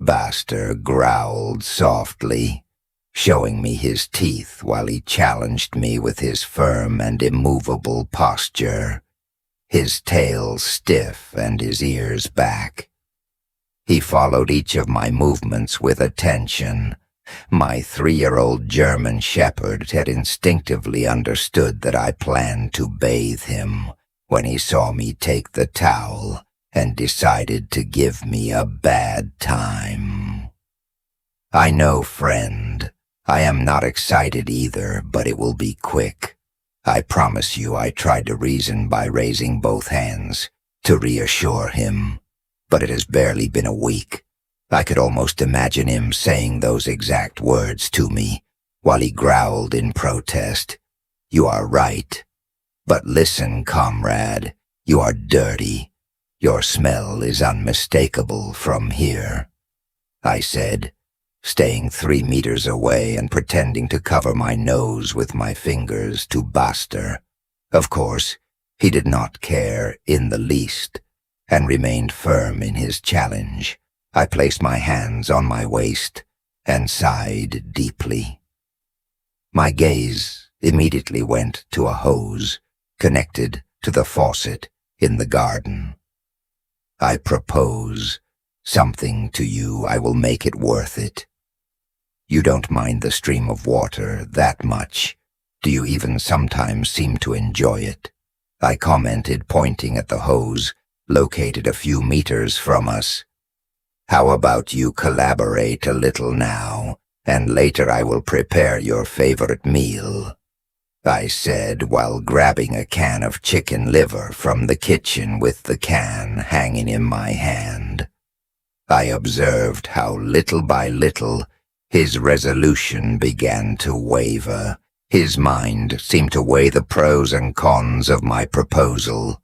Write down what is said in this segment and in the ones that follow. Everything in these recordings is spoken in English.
Baster growled softly, showing me his teeth while he challenged me with his firm and immovable posture, his tail stiff and his ears back. He followed each of my movements with attention. My 3-year-old German shepherd had instinctively understood that I planned to bathe him when he saw me take the towel and decided to give me a bad time. I know, friend, I am not excited either, but it will be quick. I promise you. I tried to reason by raising both hands to reassure him, but it has barely been a week. I could almost imagine him saying those exact words to me while he growled in protest. You are right. But listen, comrade, you are dirty. Your smell is unmistakable from here, I said, staying 3 meters away and pretending to cover my nose with my fingers to Baster. Of course, he did not care in the least and remained firm in his challenge. I placed my hands on my waist and sighed deeply. My gaze immediately went to a hose connected to the faucet in the garden. I propose something to you. I will make it worth it. You don't mind the stream of water that much. Do you even sometimes seem to enjoy it? I commented, pointing at the hose located a few meters from us. How about you collaborate a little now, and later I will prepare your favorite meal, I said while grabbing a can of chicken liver from the kitchen with the can hanging in my hand. I observed how little by little his resolution began to waver. His mind seemed to weigh the pros and cons of my proposal.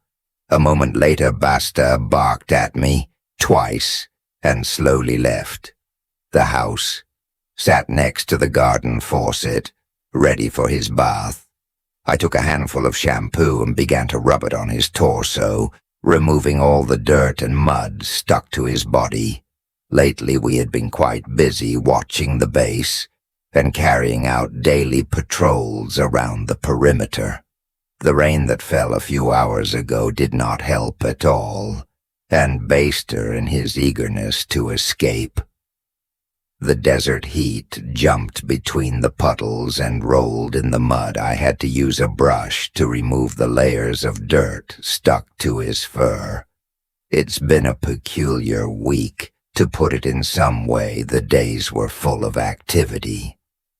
A moment later, Basta barked at me twice and slowly left. The house sat next to the garden faucet, ready for his bath. I took a handful of shampoo and began to rub it on his torso, removing all the dirt and mud stuck to his body. Lately we had been quite busy watching the base and carrying out daily patrols around the perimeter. The rain that fell a few hours ago did not help at all, and Baster in his eagerness to escape. The desert heat jumped between the puddles and rolled in the mud. I had to use a brush to remove the layers of dirt stuck to his fur. It's been a peculiar week, to put it in some way. The days were full of activity,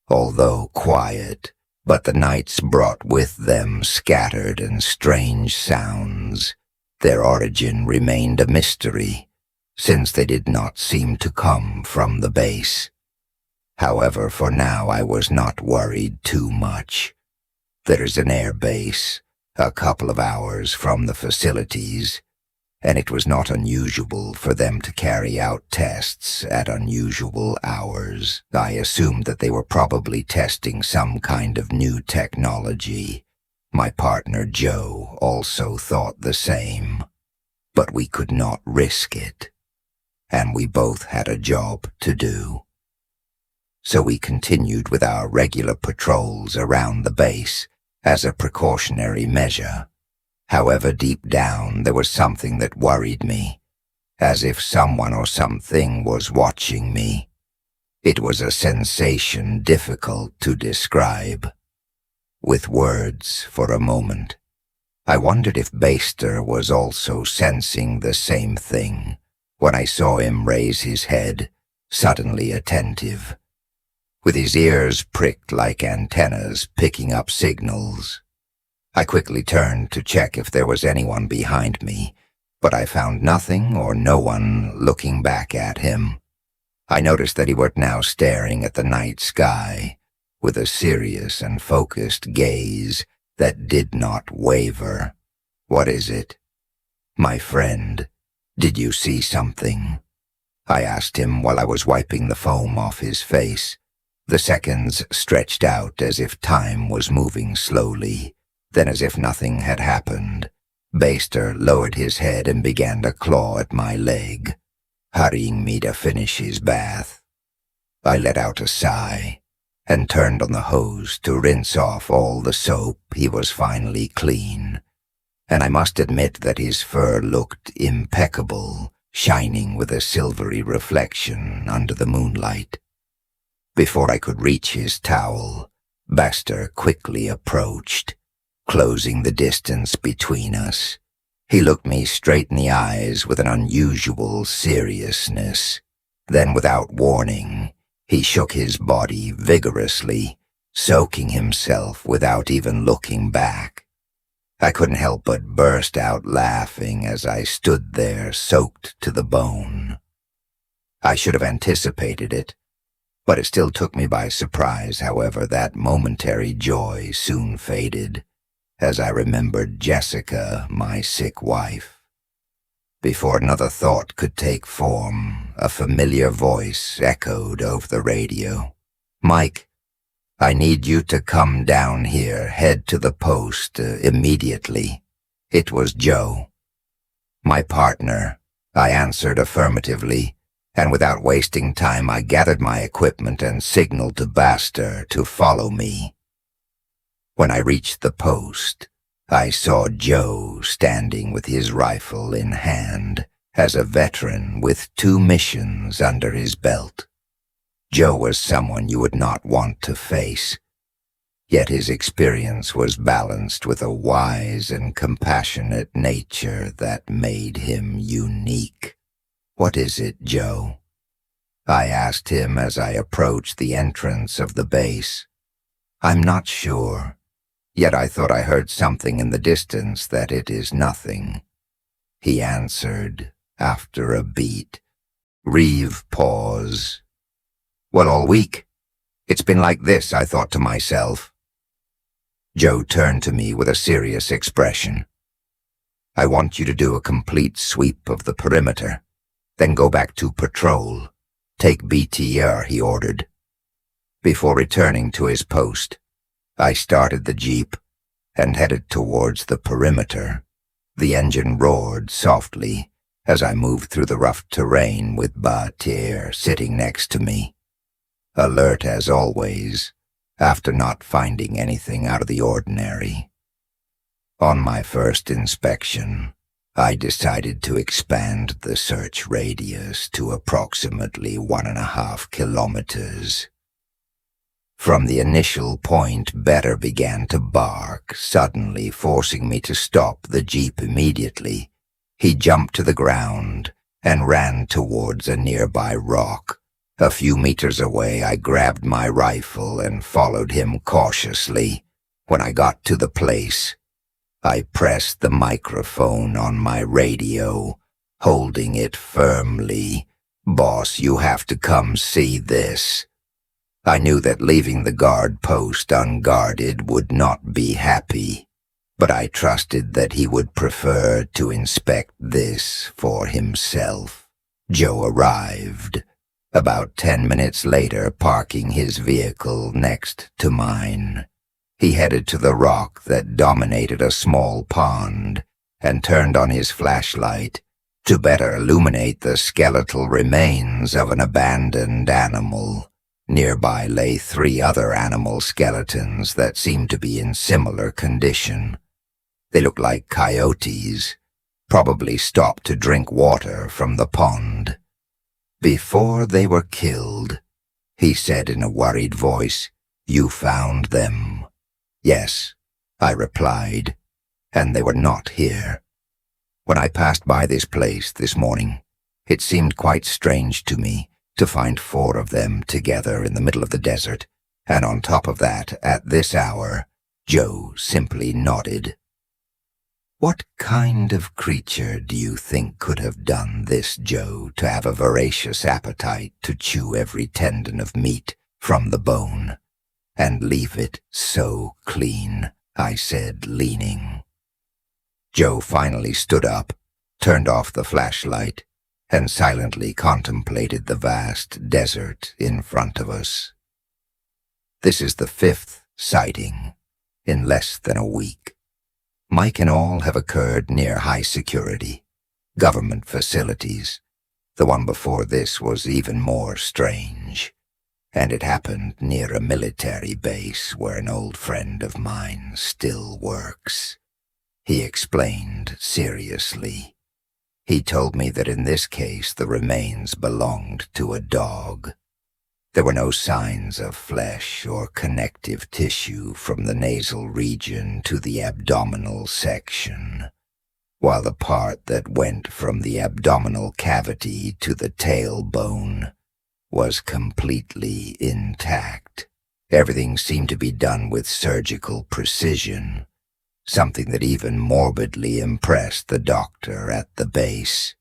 although quiet, but the nights brought with them scattered and strange sounds. Their origin remained a mystery, since they did not seem to come from the base. However, for now I was not worried too much. There's an air base a couple of hours from the facilities, and it was not unusual for them to carry out tests at unusual hours. I assumed that they were probably testing some kind of new technology. My partner Joe also thought the same, but we could not risk it, and we both had a job to do. So we continued with our regular patrols around the base as a precautionary measure. However, deep down there was something that worried me, as if someone or something was watching me. It was a sensation difficult to describe with words for a moment. I wondered if Baster was also sensing the same thing when I saw him raise his head, suddenly attentive, with his ears pricked like antennas picking up signals. I quickly turned to check if there was anyone behind me, but I found nothing or no one looking back at him. I noticed that he was now staring at the night sky with a serious and focused gaze that did not waver. What is it? My friend, did you see something? I asked him while I was wiping the foam off his face. The seconds stretched out as if time was moving slowly. Then, as if nothing had happened, Baster lowered his head and began to claw at my leg. hurrying me to finish his bath. I let out a sigh and turned on the hose to rinse off all the soap. He was finally clean, and I must admit that his fur looked impeccable, shining with a silvery reflection under the moonlight. Before I could reach his towel, Baxter quickly approached, closing the distance between us. He looked me straight in the eyes with an unusual seriousness. Then, without warning, he shook his body vigorously, soaking himself without even looking back. I couldn't help but burst out laughing as I stood there soaked to the bone. I should have anticipated it, but it still took me by surprise. However, that momentary joy soon faded as I remembered Jessica, my sick wife. Before another thought could take form, a familiar voice echoed over the radio. "Mike, I need you to come down here. Head to the post immediately." It was Joe. "My partner," I answered affirmatively, and without wasting time I gathered my equipment and signaled to Baxter to follow me. When I reached the post, I saw Joe standing with his rifle in hand, as a veteran with 2 missions under his belt. Joe was someone you would not want to face, yet his experience was balanced with a wise and compassionate nature that made him unique. "What is it, Joe?" I asked him as I approached the entrance of the base. "I'm not sure, yet I thought I heard something in the distance that it is nothing," he answered after a beat. Reeve paused. "Well, all week it's been like this," I thought to myself. Joe turned to me with a serious expression. "I want you to do a complete sweep of the perimeter, then go back to patrol. Take BTR," he ordered. Before returning to his post, I started the Jeep and headed towards the perimeter. The engine roared softly as I moved through the rough terrain with Batir sitting next to me, alert as always, after not finding anything out of the ordinary. On my first inspection, I decided to expand the search radius to approximately 1.5 kilometers. From the initial point, Better began to bark, suddenly forcing me to stop the Jeep immediately. He jumped to the ground and ran towards a nearby rock. A few meters away, I grabbed my rifle and followed him cautiously. When I got to the place, I pressed the microphone on my radio, holding it firmly. "Boss, you have to come see this." I knew that leaving the guard post unguarded would not be happy, but I trusted that he would prefer to inspect this for himself. Joe arrived, about 10 minutes later, parking his vehicle next to mine. He headed to the rock that dominated a small pond and turned on his flashlight to better illuminate the skeletal remains of an abandoned animal. Nearby lay 3 other animal skeletons that seemed to be in similar condition. They looked like coyotes, probably stopped to drink water from the pond. "Before they were killed," he said in a worried voice, "you found them." "Yes," I replied, "and they were not here. When I passed by this place this morning, it seemed quite strange to me to find 4 of them together in the middle of the desert, and on top of that, at this hour." Joe simply nodded. "What kind of creature do you think could have done this, Joe, to have a voracious appetite to chew every tendon of meat from the bone, and leave it so clean?" I said, leaning. Joe finally stood up, turned off the flashlight, and silently contemplated the vast desert in front of us. "This is the 5th sighting in less than a week. Mike and all have occurred near high security, government facilities, The one before this was even more strange, and it happened near a military base where an old friend of mine still works. He explained seriously. He told me that in this case the remains belonged to a dog. There were no signs of flesh or connective tissue from the nasal region to the abdominal section, while the part that went from the abdominal cavity to the tailbone was completely intact. Everything seemed to be done with surgical precision, something that even morbidly impressed the doctor at the base.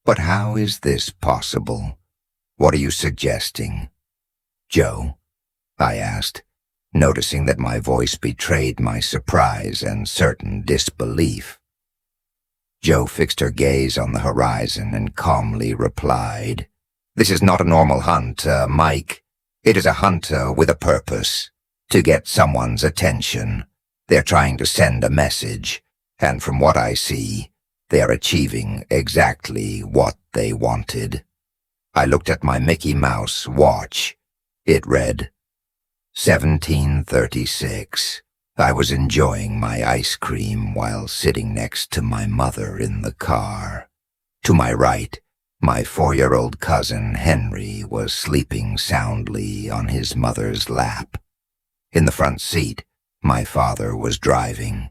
But how is this possible? What are you suggesting? Joe, I asked, noticing that my voice betrayed my surprise and certain disbelief. Joe fixed her gaze on the horizon and calmly replied, "This is not a normal hunt, Mike. It is a hunt with a purpose, to get someone's attention. They're trying to send a message, and from what I see, they are achieving exactly what they wanted." I looked at my Mickey Mouse watch. It read 17:36. I was enjoying my ice cream while sitting next to my mother in the car. To my right, my 4-year-old cousin Henry was sleeping soundly on his mother's lap. In the front seat, my father was driving,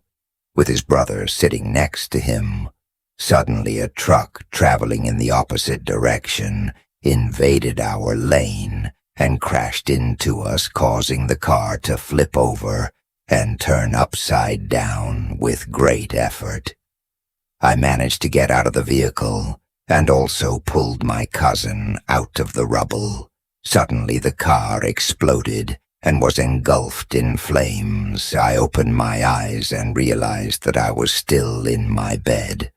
with his brother sitting next to him. Suddenly a truck traveling in the opposite direction invaded our lane and crashed into us, causing the car to flip over and turn upside down with great effort. I managed to get out of the vehicle and also pulled my cousin out of the rubble. Suddenly the car exploded and was engulfed in flames. I opened my eyes and realized that I was still in my bed.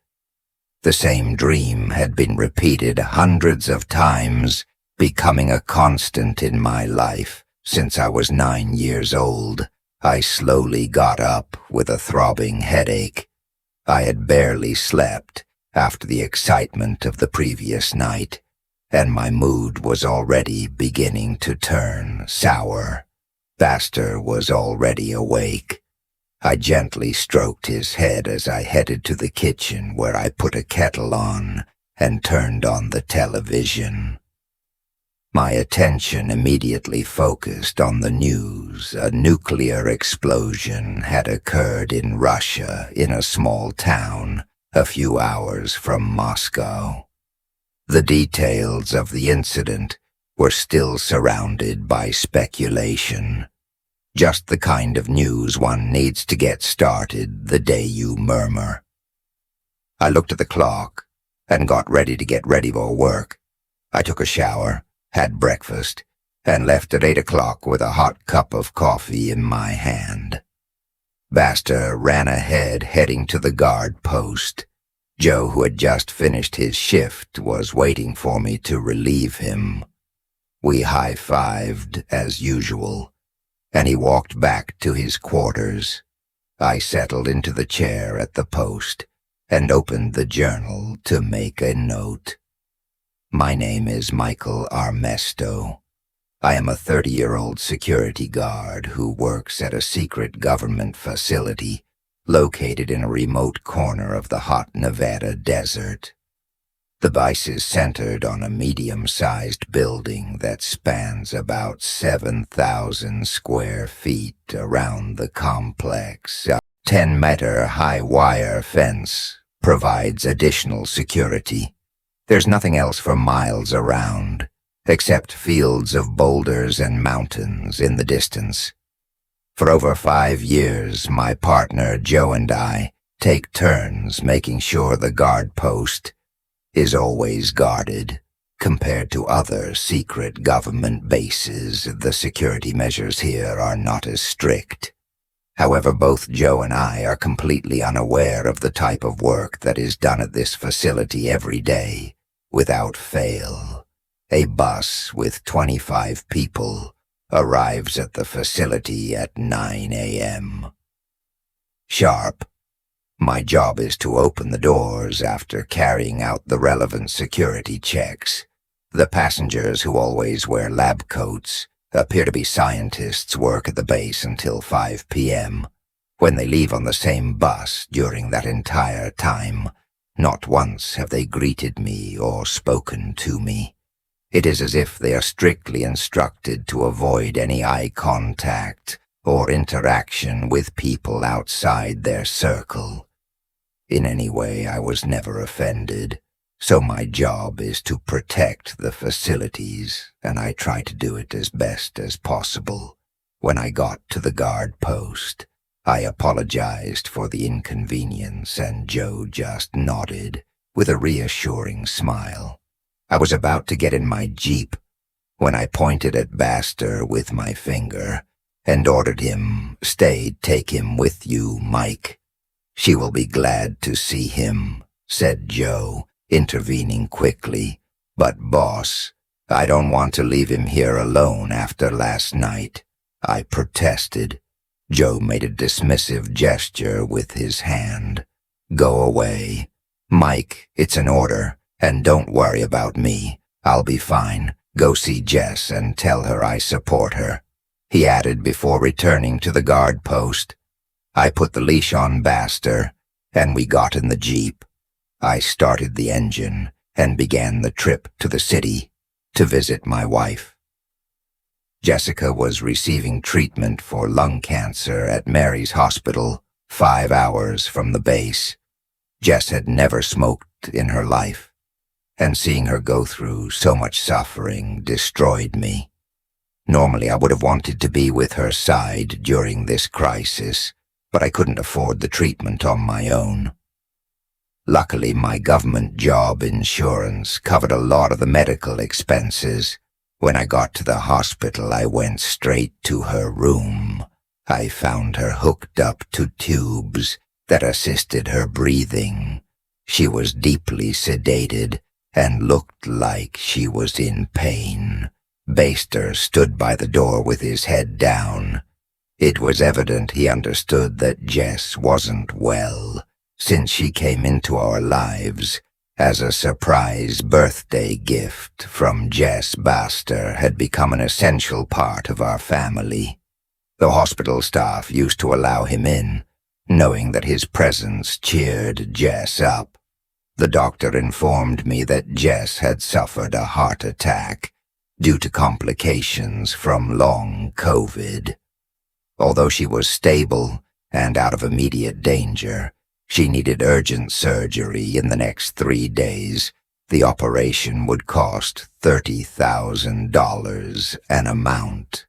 The same dream had been repeated hundreds of times, becoming a constant in my life since I was 9 years old. I slowly got up with a throbbing headache. I had barely slept after the excitement of the previous night, and my mood was already beginning to turn sour. Baxter was already awake. I gently stroked his head as I headed to the kitchen, where I put a kettle on and turned on the television. My attention immediately focused on the news. A nuclear explosion had occurred in Russia in a small town a few hours from Moscow. The details of the incident were still surrounded by speculation. Just the kind of news one needs to get started the day you murmur. I looked at the clock and got ready to get ready for work. I took a shower, had breakfast, and left at 8 o'clock with a hot cup of coffee in my hand. Baxter ran ahead, heading to the guard post. Joe, who had just finished his shift, was waiting for me to relieve him. We high-fived as usual, and he walked back to his quarters. I settled into the chair at the post and opened the journal to make a note. My name is Michael Armesto. I am a 30-year-old security guard who works at a secret government facility located in a remote corner of the hot Nevada desert. The base is centered on a medium-sized building that spans about 7,000 square feet around the complex. A 10-meter high wire fence provides additional security. There's nothing else for miles around, except fields of boulders and mountains in the distance. For over 5 years, my partner Joe and I take turns making sure the guard post is always guarded. Compared to other secret government bases, the security measures here are not as strict. However, both Joe and I are completely unaware of the type of work that is done at this facility every day, without fail. A bus with 25 people arrives at the facility at 9 a.m. Sharp. My job is to open the doors after carrying out the relevant security checks. The passengers, who always wear lab coats, appear to be scientists, work at the base until 5 p.m. When they leave on the same bus during that entire time, not once have they greeted me or spoken to me. It is as if they are strictly instructed to avoid any eye contact or interaction with people outside their circle. In any way, I was never offended, so my job is to protect the facilities, and I try to do it as best as possible. When I got to the guard post, I apologized for the inconvenience, and Joe just nodded with a reassuring smile. I was about to get in my Jeep when I pointed at Baxter with my finger and ordered him, "Stay, take him with you, Mike. She will be glad to see him," said Joe, intervening quickly. "But boss, I don't want to leave him here alone after last night," I protested. Joe made a dismissive gesture with his hand. "Go away. Mike, it's an order, and don't worry about me. I'll be fine. Go see Jess and tell her I support her," he added before returning to the guard post. I put the leash on Baxter, and we got in the Jeep. I started the engine and began the trip to the city to visit my wife. Jessica was receiving treatment for lung cancer at Mary's Hospital, 5 hours from the base. Jess had never smoked in her life, and seeing her go through so much suffering destroyed me. Normally, I would have wanted to be with her side during this crisis, but I couldn't afford the treatment on my own. Luckily, my government job insurance covered a lot of the medical expenses. When I got to the hospital, I went straight to her room. I found her hooked up to tubes that assisted her breathing. She was deeply sedated and looked like she was in pain. Baxter stood by the door with his head down. It was evident he understood that Jess wasn't well, since she came into our lives as a surprise birthday gift from Jess. Baxter had become an essential part of our family. The hospital staff used to allow him in, knowing that his presence cheered Jess up. The doctor informed me that Jess had suffered a heart attack due to complications from long COVID. Although she was stable and out of immediate danger, she needed urgent surgery in the next 3 days. The operation would cost $30,000, an amount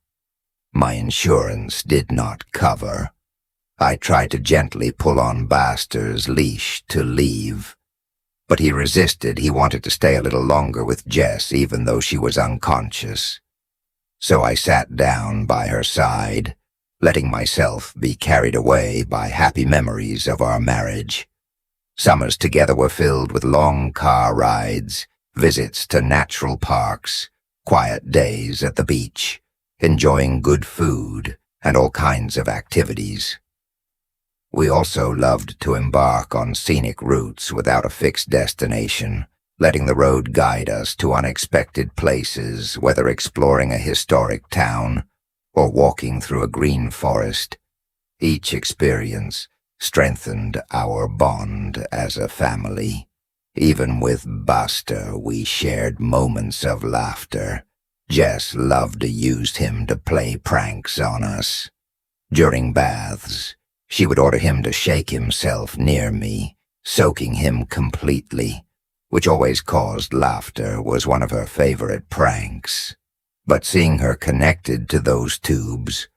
my insurance did not cover. I tried to gently pull on Baxter's leash to leave, but he resisted. He wanted to stay a little longer with Jess, even though she was unconscious. So I sat down by her side, letting myself be carried away by happy memories of our marriage. Summers together were filled with long car rides, visits to natural parks, quiet days at the beach, enjoying good food and all kinds of activities. We also loved to embark on scenic routes without a fixed destination, letting the road guide us to unexpected places, whether exploring a historic town or walking through a green forest. Each experience strengthened our bond as a family. Even with Baxter, we shared moments of laughter. Jess loved to use him to play pranks on us. During baths, she would order him to shake himself near me, soaking him completely, which always caused laughter. Was one of her favorite pranks. But seeing her connected to those tubes,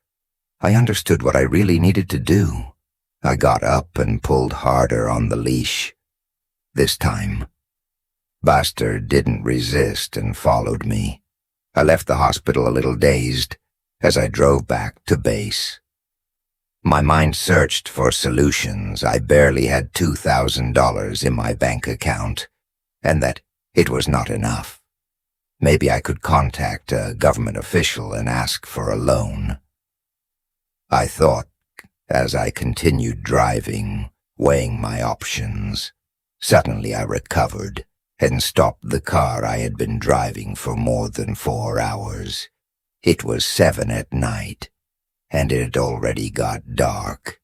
I understood what I really needed to do. I got up and pulled harder on the leash. This time, Baxter didn't resist and followed me. I left the hospital a little dazed as I drove back to base. My mind searched for solutions. I barely had $2,000 in my bank account, and that it was not enough. Maybe I could contact a government official and ask for a loan. I thought as I continued driving, weighing my options. Suddenly I recovered and stopped the car I had been driving for more than 4 hours. It was 7 at night, and it had already got dark.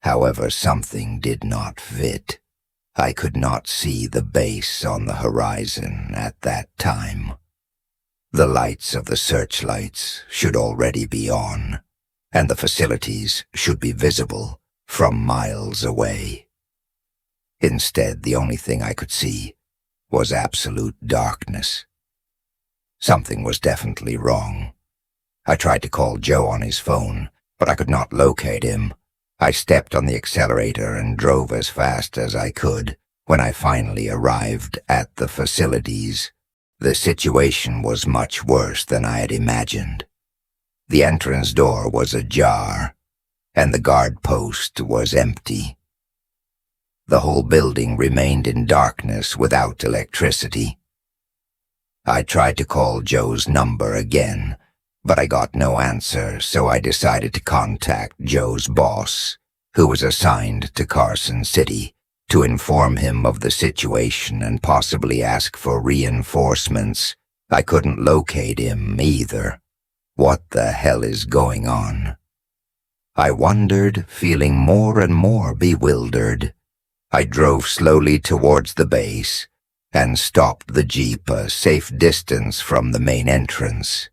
However, something did not fit. I could not see the base on the horizon at that time. The lights of the searchlights should already be on, and the facilities should be visible from miles away. Instead, the only thing I could see was absolute darkness. Something was definitely wrong. I tried to call Joe on his phone, but I could not locate him. I stepped on the accelerator and drove as fast as I could. When I finally arrived at the facilities, the situation was much worse than I had imagined. The entrance door was ajar, and the guard post was empty. The whole building remained in darkness without electricity. I tried to call Joe's number again, but I got no answer, so I decided to contact Joe's boss, who was assigned to Carson City, to inform him of the situation and possibly ask for reinforcements. I couldn't locate him either. What the hell is going on? I wondered, feeling more and more bewildered. I drove slowly towards the base and stopped the Jeep a safe distance from the main entrance.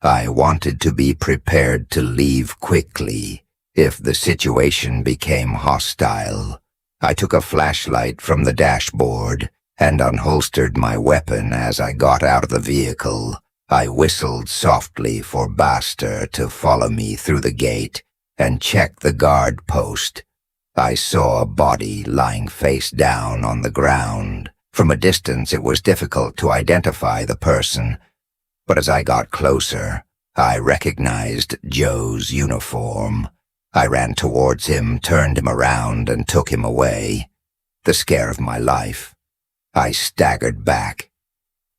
I wanted to be prepared to leave quickly if the situation became hostile. I took a flashlight from the dashboard and unholstered my weapon as I got out of the vehicle. I whistled softly for Buster to follow me through the gate and check the guard post. I saw a body lying face down on the ground. From a distance, it was difficult to identify the person, but as I got closer, I recognized Joe's uniform. I ran towards him, turned him around, and took him away. The scare of my life. I staggered back.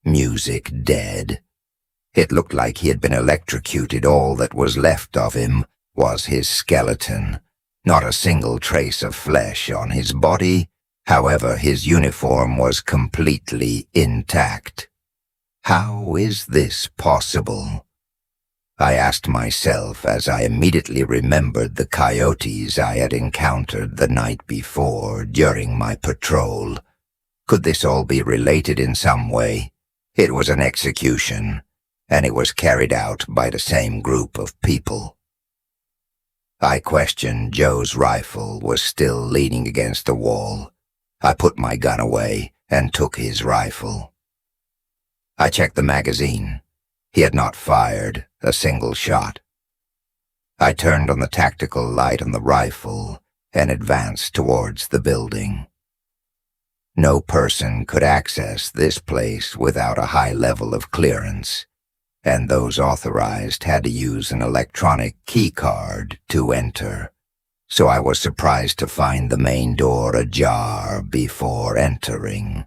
Music dead. It looked like he had been electrocuted. All that was left of him was his skeleton. Not a single trace of flesh on his body. However, his uniform was completely intact. How is this possible? I asked myself as I immediately remembered the coyotes I had encountered the night before during my patrol. Could this all be related in some way? It was an execution, and it was carried out by the same group of people. I questioned Joe's rifle was still leaning against the wall. I put my gun away and took his rifle. I checked the magazine. He had not fired a single shot. I turned on the tactical light on the rifle and advanced towards the building. No person could access this place without a high level of clearance, and those authorized had to use an electronic key card to enter, so I was surprised to find the main door ajar before entering.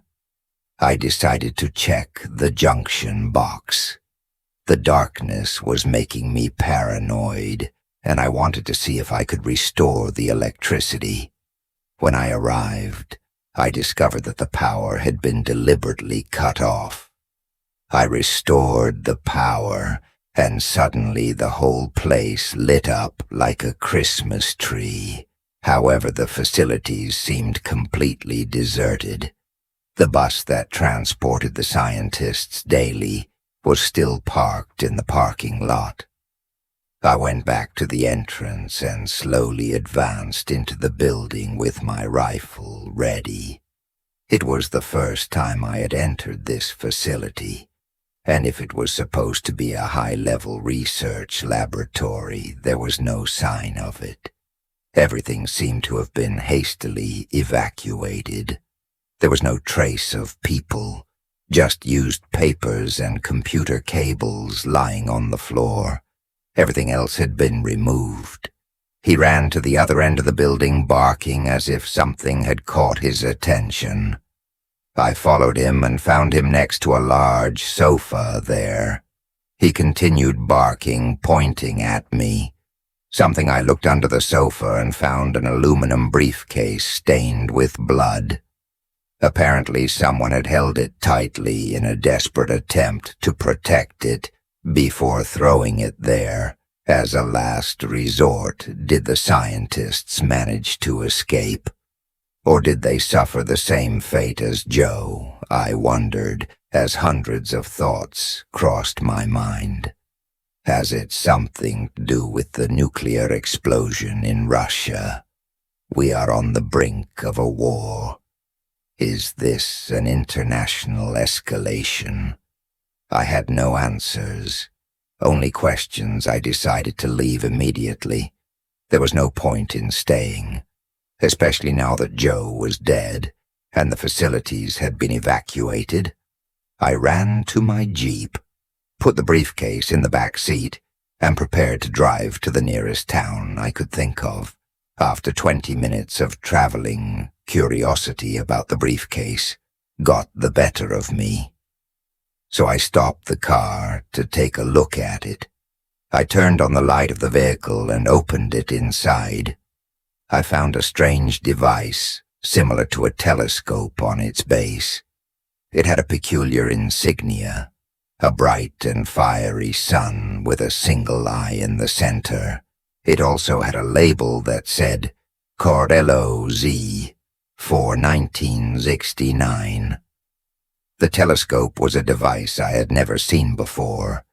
I decided to check the junction box. The darkness was making me paranoid, and I wanted to see if I could restore the electricity. When I arrived, I discovered that the power had been deliberately cut off. I restored the power, and suddenly the whole place lit up like a Christmas tree. However, the facilities seemed completely deserted. The bus that transported the scientists daily was still parked in the parking lot. I went back to the entrance and slowly advanced into the building with my rifle ready. It was the first time I had entered this facility, and if it was supposed to be a high-level research laboratory, there was no sign of it. Everything seemed to have been hastily evacuated. There was no trace of people, just used papers and computer cables lying on the floor. Everything else had been removed. He ran to the other end of the building, barking as if something had caught his attention. I followed him and found him next to a large sofa there. He continued barking, pointing at me. something. I looked under the sofa and found an aluminum briefcase stained with blood. Apparently someone had held it tightly in a desperate attempt to protect it before throwing it there. As a last resort, did the scientists manage to escape? Or did they suffer the same fate as Joe? I wondered, as hundreds of thoughts crossed my mind. Has it something to do with the nuclear explosion in Russia? We are on the brink of a war. Is this an international escalation? I had no answers, only questions. I decided to leave immediately. There was no point in staying, especially now that Joe was dead and the facilities had been evacuated. I ran to my Jeep, put the briefcase in the back seat, and prepared to drive to the nearest town I could think of. After 20 minutes of traveling, curiosity about the briefcase got the better of me. So I stopped the car to take a look at it. I turned on the light of the vehicle and opened it inside. I found a strange device, similar to a telescope on its base. It had a peculiar insignia, a bright and fiery sun with a single eye in the center. It also had a label that said, Cordello Z, for 1969. The telescope was a device I had never seen before.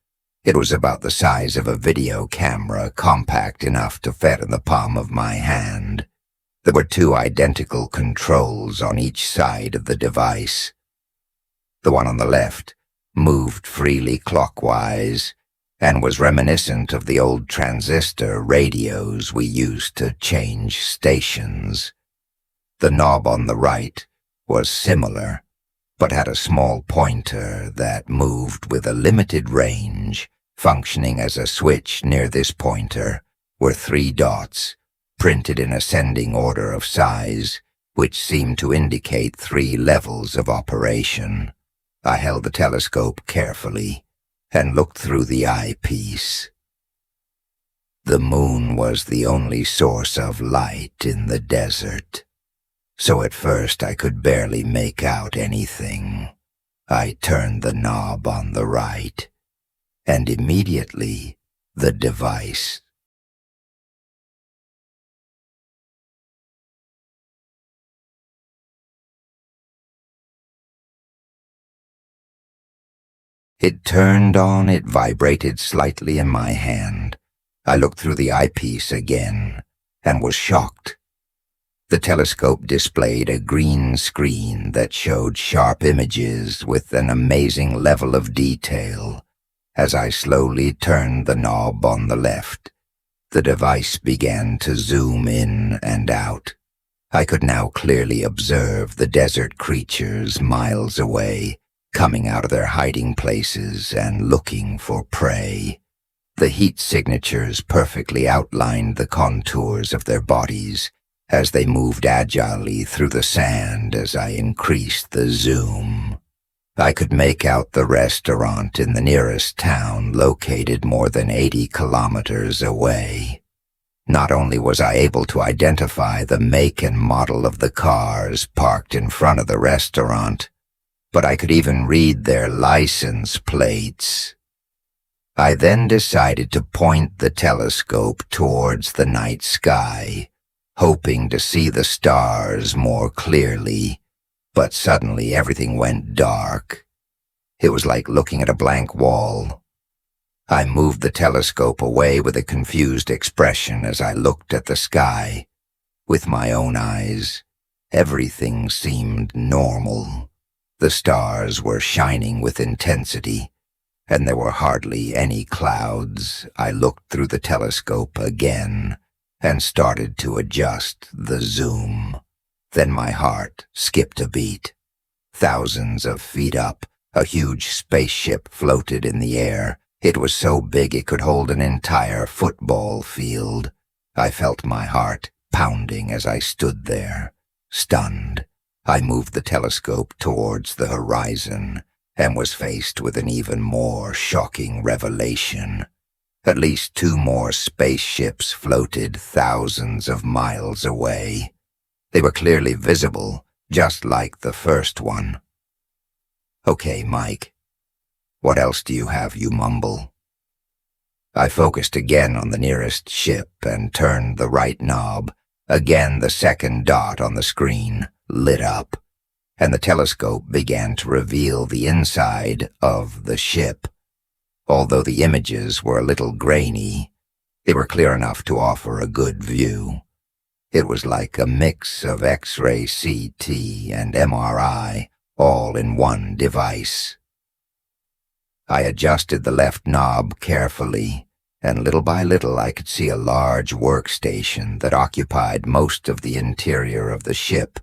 It was about the size of a video camera, compact enough to fit in the palm of my hand. There were 2 identical controls on each side of the device. The one on the left moved freely clockwise and was reminiscent of the old transistor radios we used to change stations. The knob on the right was similar, but had a small pointer that moved with a limited range. Functioning as a switch near this pointer were 3 dots, printed in ascending order of size, which seemed to indicate 3 levels of operation. I held the telescope carefully and looked through the eyepiece. The moon was the only source of light in the desert, so at first I could barely make out anything. I turned the knob on the right, and immediately the device turned on. It vibrated slightly in my hand. I looked through the eyepiece again and was shocked. The telescope displayed a green screen that showed sharp images with an amazing level of detail. As I slowly turned the knob on the left, the device began to zoom in and out. I could now clearly observe the desert creatures miles away, coming out of their hiding places and looking for prey. The heat signatures perfectly outlined the contours of their bodies as they moved agilely through the sand as I increased the zoom. I could make out the restaurant in the nearest town, located more than 80 kilometers away. Not only was I able to identify the make and model of the cars parked in front of the restaurant, but I could even read their license plates. I then decided to point the telescope towards the night sky, hoping to see the stars more clearly. But suddenly everything went dark. It was like looking at a blank wall. I moved the telescope away with a confused expression as I looked at the sky. With my own eyes, everything seemed normal. The stars were shining with intensity, and there were hardly any clouds. I looked through the telescope again and started to adjust the zoom. Then my heart skipped a beat. Thousands of feet up, a huge spaceship floated in the air. It was so big it could hold an entire football field. I felt my heart pounding as I stood there, stunned. I moved the telescope towards the horizon and was faced with an even more shocking revelation. At least 2 more spaceships floated thousands of miles away. They were clearly visible, just like the first one. "Okay, Mike. What else do you have?" you mumble. I focused again on the nearest ship and turned the right knob. Again, the second dot on the screen lit up, and the telescope began to reveal the inside of the ship. Although the images were a little grainy, they were clear enough to offer a good view. It was like a mix of X-ray, CT, and MRI, all in one device. I adjusted the left knob carefully, and little by little I could see a large workstation that occupied most of the interior of the ship,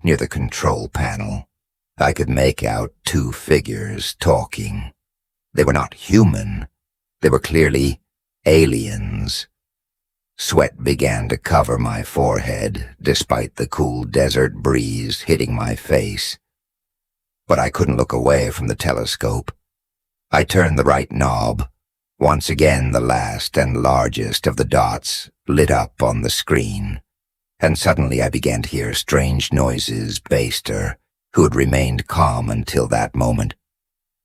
near the control panel. I could make out 2 figures talking. They were not human. They were clearly aliens. Sweat began to cover my forehead, despite the cool desert breeze hitting my face. But I couldn't look away from the telescope. I turned the right knob. Once again, the last and largest of the dots lit up on the screen, and suddenly I began to hear strange noises. Baster, who had remained calm until that moment,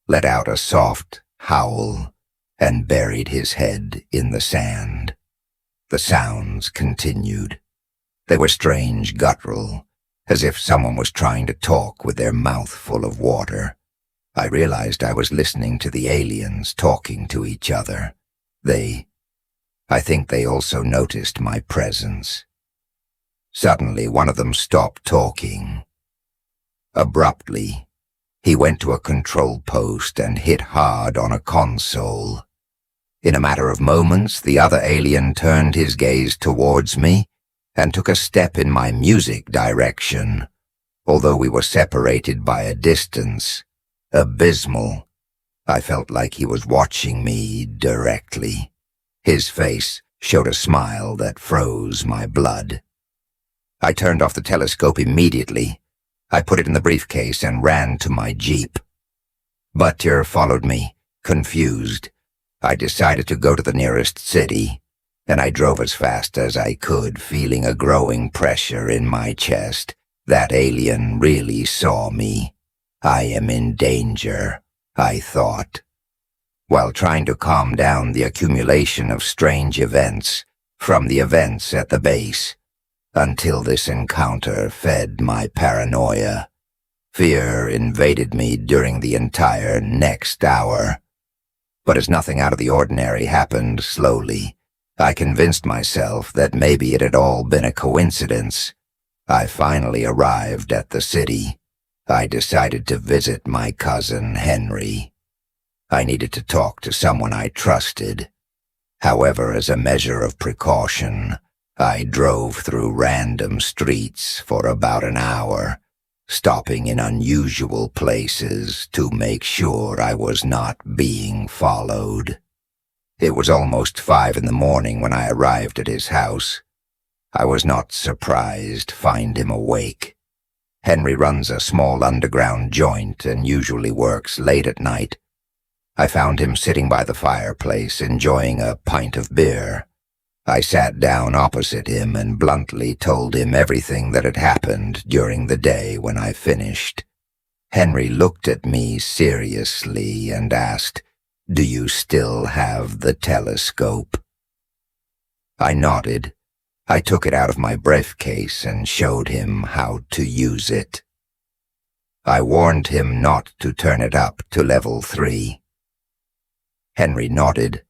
let out a soft howl and buried his head in the sand. The sounds continued. They were strange, guttural, as if someone was trying to talk with their mouth full of water. I realized I was listening to the aliens talking to each other. I think they also noticed my presence. Suddenly, one of them stopped talking. Abruptly, he went to a control post and hit hard on a console. In a matter of moments, the other alien turned his gaze towards me and took a step in my music direction, although we were separated by a distance abysmal. I felt like he was watching me directly. His face showed a smile that froze my blood. I turned off the telescope immediately. I put it in the briefcase and ran to my jeep. Butcher followed me, confused. I decided to go to the nearest city, and I drove as fast as I could, feeling a growing pressure in my chest. That alien really saw me. I am in danger, I thought, while trying to calm down the accumulation of strange events from the events at the base, until this encounter fed my paranoia. Fear invaded me during the entire next hour. But as nothing out of the ordinary happened, slowly, I convinced myself that maybe it had all been a coincidence. I finally arrived at the city. I decided to visit my cousin Henry. I needed to talk to someone I trusted. However, as a measure of precaution, I drove through random streets for about an hour, stopping in unusual places to make sure I was not being followed. It was almost 5 in the morning when I arrived at his house. I was not surprised to find him awake. Henry runs a small underground joint and usually works late at night. I found him sitting by the fireplace, enjoying a pint of beer. I sat down opposite him and bluntly told him everything that had happened during the day when I finished. Henry looked at me seriously and asked, "Do you still have the telescope?" I nodded. I took it out of my briefcase and showed him how to use it. I warned him not to turn it up to level 3. Henry nodded,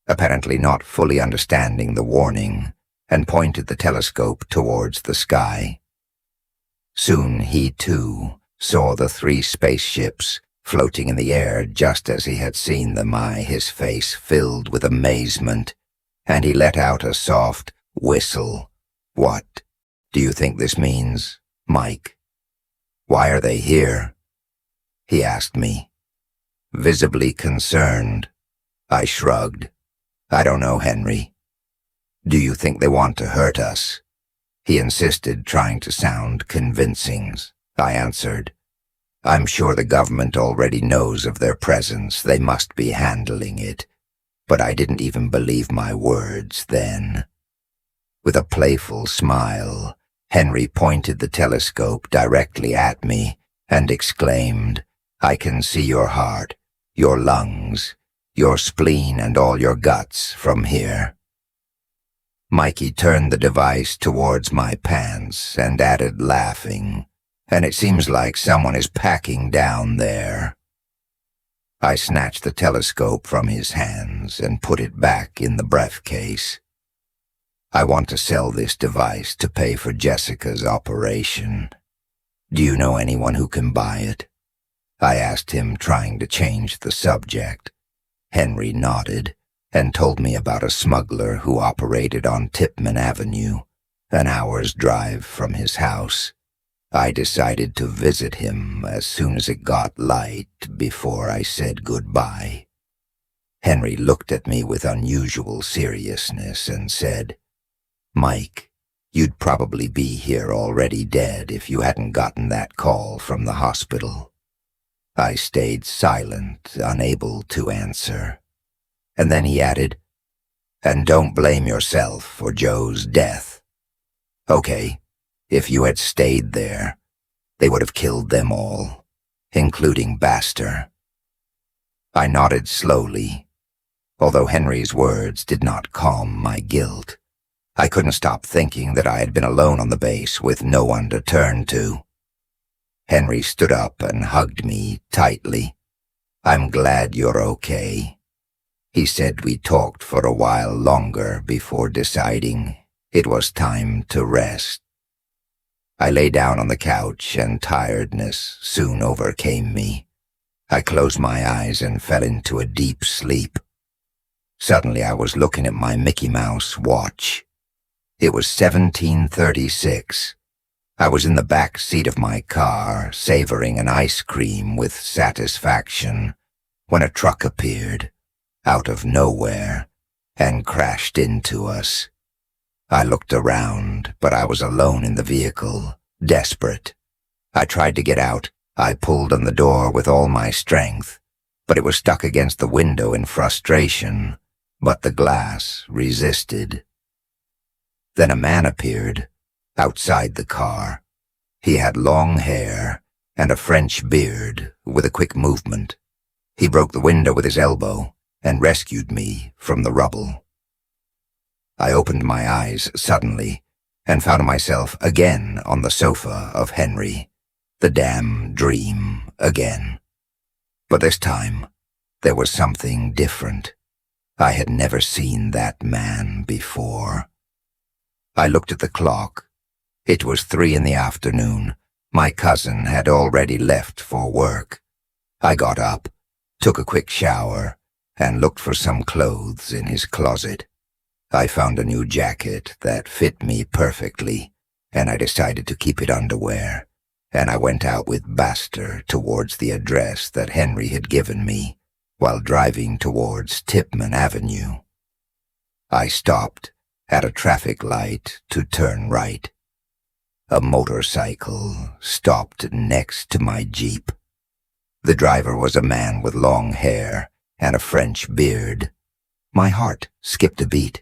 apparently not fully understanding the warning, and pointed the telescope towards the sky. Soon he, too, saw the 3 spaceships floating in the air just as he had seen them. His face filled with amazement, and he let out a soft whistle. "What do you think this means, Mike? Why are they here?" he asked me, visibly concerned. I shrugged. "I don't know, Henry." "Do you think they want to hurt us?" he insisted, trying to sound convincing. I answered, "I'm sure the government already knows of their presence. They must be handling it. but I didn't even believe my words then. With a playful smile, Henry pointed the telescope directly at me and exclaimed, "I can see your heart, your lungs, your spleen and all your guts from here." Mikey turned the device towards my pants and added, laughing, "And it seems like someone is packing down there." I snatched the telescope from his hands and put it back in the briefcase. "I want to sell this device to pay for Jessica's operation. Do you know anyone who can buy it?" I asked him, trying to change the subject. Henry nodded and told me about a smuggler who operated on Tipman Avenue, an hour's drive from his house. I decided to visit him as soon as it got light before I said goodbye. Henry looked at me with unusual seriousness and said, "Mike, you'd probably be here already dead if you hadn't gotten that call from the hospital." I stayed silent, unable to answer. And then he added, "And don't blame yourself for Joe's death. Okay, if you had stayed there, they would have killed them all, including Baxter." I nodded slowly, although Henry's words did not calm my guilt. I couldn't stop thinking that I had been alone on the base with no one to turn to. Henry stood up and hugged me tightly. "I'm glad you're okay." He said we talked for a while longer before deciding it was time to rest. I lay down on the couch and tiredness soon overcame me. I closed my eyes and fell into a deep sleep. Suddenly I was looking at my Mickey Mouse watch. It was 17:36. I was in the back seat of my car, savoring an ice cream with satisfaction, when a truck appeared, out of nowhere, and crashed into us. I looked around, but I was alone in the vehicle, desperate. I tried to get out. I pulled on the door with all my strength, but it was stuck against the window in frustration, but the glass resisted. Then a man appeared, outside the car. He had long hair and a French beard with a quick movement. He broke the window with his elbow and rescued me from the rubble. I opened my eyes suddenly and found myself again on the sofa of Henry. The damn dream again. But this time, there was something different. I had never seen that man before. I looked at the clock. It was 3 in the afternoon. My cousin had already left for work. I got up, took a quick shower, and looked for some clothes in his closet. I found a new jacket that fit me perfectly, and I decided to keep it underwear, and I went out with Baxter towards the address that Henry had given me while driving towards Tipman Avenue. I stopped at a traffic light to turn right. A motorcycle stopped next to my Jeep. The driver was a man with long hair and a French beard. My heart skipped a beat.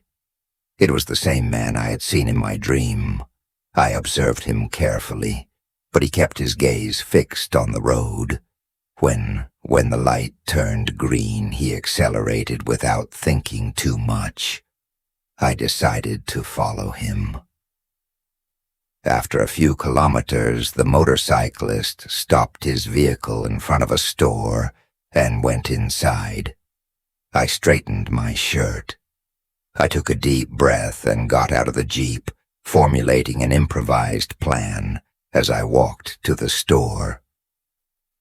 It was the same man I had seen in my dream. I observed him carefully, but he kept his gaze fixed on the road. When the light turned green, he accelerated without thinking too much. I decided to follow him. After a few kilometers, the motorcyclist stopped his vehicle in front of a store and went inside. I straightened my shirt. I took a deep breath and got out of the Jeep, formulating an improvised plan as I walked to the store.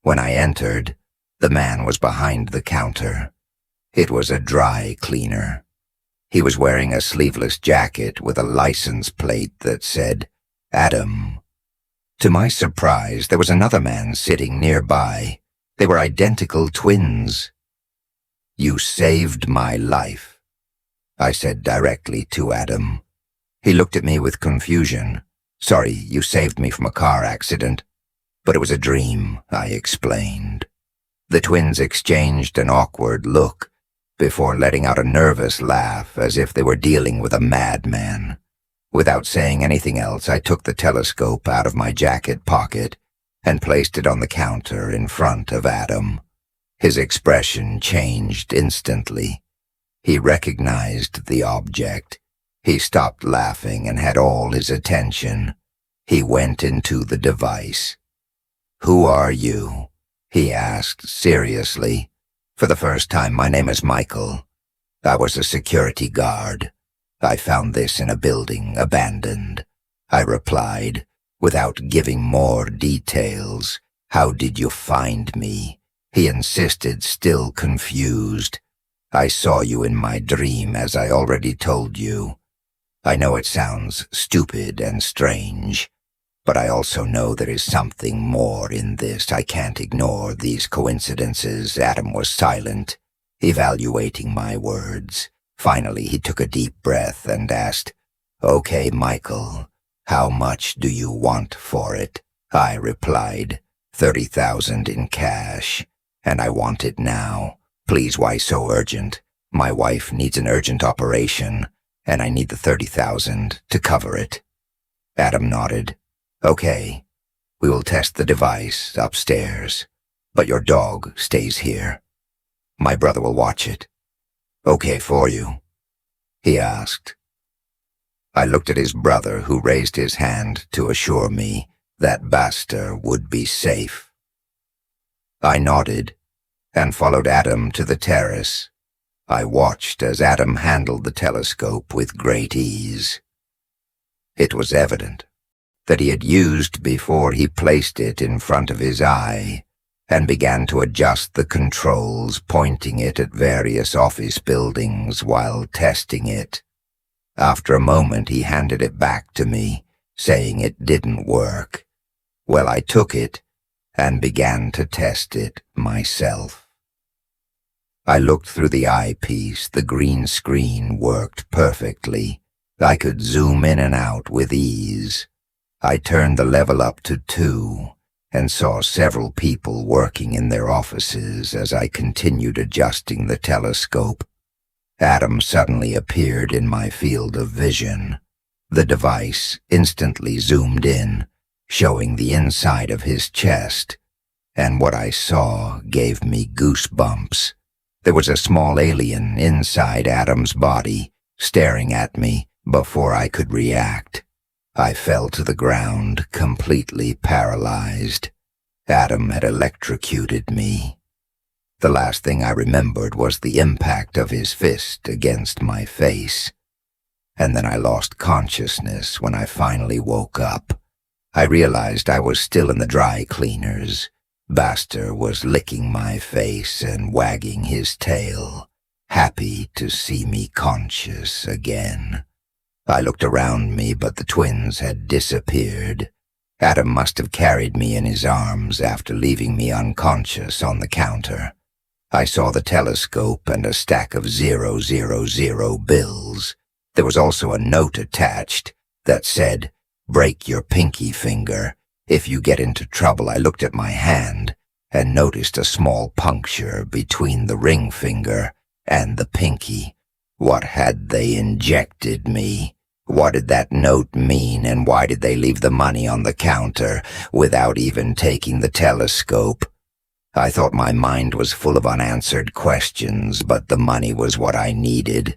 When I entered, the man was behind the counter. It was a dry cleaner. He was wearing a sleeveless jacket with a license plate that said, Adam. To my surprise, there was another man sitting nearby. They were identical twins. "You saved my life," I said directly to Adam. He looked at me with confusion. "Sorry, you saved me from a car accident." "But it was a dream," I explained. The twins exchanged an awkward look, before letting out a nervous laugh as if they were dealing with a madman. Without saying anything else, I took the telescope out of my jacket pocket and placed it on the counter in front of Adam. His expression changed instantly. He recognized the object. He stopped laughing and had all his attention. He went into the device. "Who are you?" he asked seriously. "For the first time, my name is Michael. I was a security guard. I found this in a building, abandoned," I replied, without giving more details. "How did you find me?" he insisted, still confused. "I saw you in my dream, as I already told you. I know it sounds stupid and strange, but I also know there is something more in this. I can't ignore these coincidences." Adam was silent, evaluating my words. Finally, he took a deep breath and asked, "Okay, Michael, how much do you want for it?" I replied, 30,000 in cash, and I want it now. Please, why so urgent? My wife needs an urgent operation, and I need the 30,000 to cover it." Adam nodded. "Okay, we will test the device upstairs, but your dog stays here. My brother will watch it." "Okay for you?" he asked. I looked at his brother, who raised his hand to assure me that Baxter would be safe. I nodded and followed Adam to the terrace. I watched as Adam handled the telescope with great ease. It was evident that he had used before he placed it in front of his eye and began to adjust the controls, pointing it at various office buildings while testing it. After a moment, he handed it back to me, saying it didn't work. Well, I took it and began to test it myself. I looked through the eyepiece. The green screen worked perfectly. I could zoom in and out with ease. I turned the level up to 2 and saw several people working in their offices as I continued adjusting the telescope. Adam suddenly appeared in my field of vision. The device instantly zoomed in, showing the inside of his chest, and what I saw gave me goosebumps. There was a small alien inside Adam's body, staring at me before I could react. I fell to the ground, completely paralyzed. Adam had electrocuted me. The last thing I remembered was the impact of his fist against my face. And then I lost consciousness when I finally woke up. I realized I was still in the dry cleaners. Baxter was licking my face and wagging his tail, happy to see me conscious again. I looked around me, but the twins had disappeared. Adam must have carried me in his arms after leaving me unconscious on the counter. I saw the telescope and a stack of 000 bills. There was also a note attached that said, "Break your pinky finger if you get into trouble." I looked at my hand and noticed a small puncture between the ring finger and the pinky. What had they injected me? What did that note mean, and why did they leave the money on the counter without even taking the telescope? I thought my mind was full of unanswered questions, but the money was what I needed.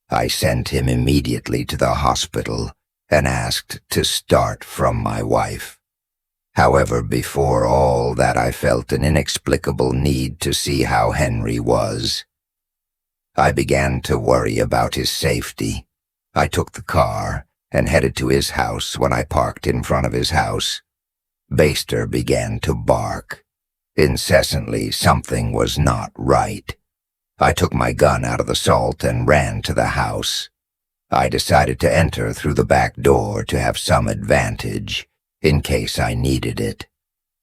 I sent him immediately to the hospital and asked to start from my wife. However, before all that, I felt an inexplicable need to see how Henry was. I began to worry about his safety. I took the car and headed to his house. When I parked in front of his house, Baxter began to bark. Incessantly, something was not right. I took my gun out of the salt and ran to the house. I decided to enter through the back door to have some advantage, in case I needed it.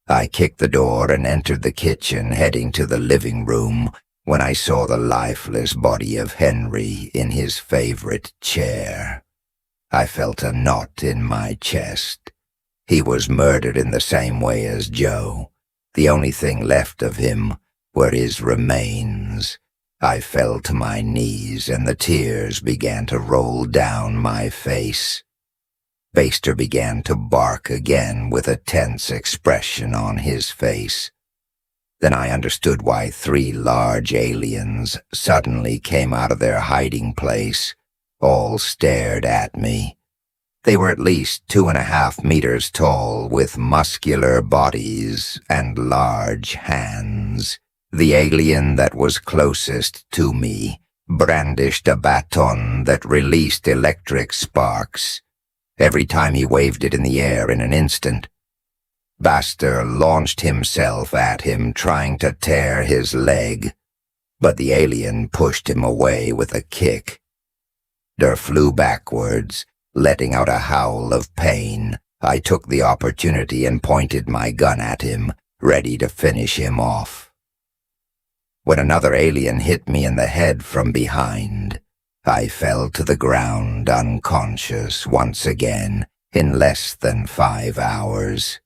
I kicked the door and entered the kitchen, heading to the living room, when I saw the lifeless body of Henry in his favorite chair. I felt a knot in my chest. He was murdered in the same way as Joe. The only thing left of him were his remains. I fell to my knees and the tears began to roll down my face. Baster began to bark again with a tense expression on his face. Then I understood why 3 large aliens suddenly came out of their hiding place, all stared at me. They were at least 2.5 meters tall, with muscular bodies and large hands. The alien that was closest to me brandished a baton that released electric sparks every time he waved it in the air in an instant. Baster launched himself at him, trying to tear his leg, but the alien pushed him away with a kick. Der flew backwards, letting out a howl of pain. I took the opportunity and pointed my gun at him, ready to finish him off. When another alien hit me in the head from behind, I fell to the ground unconscious once again in less than 5 hours.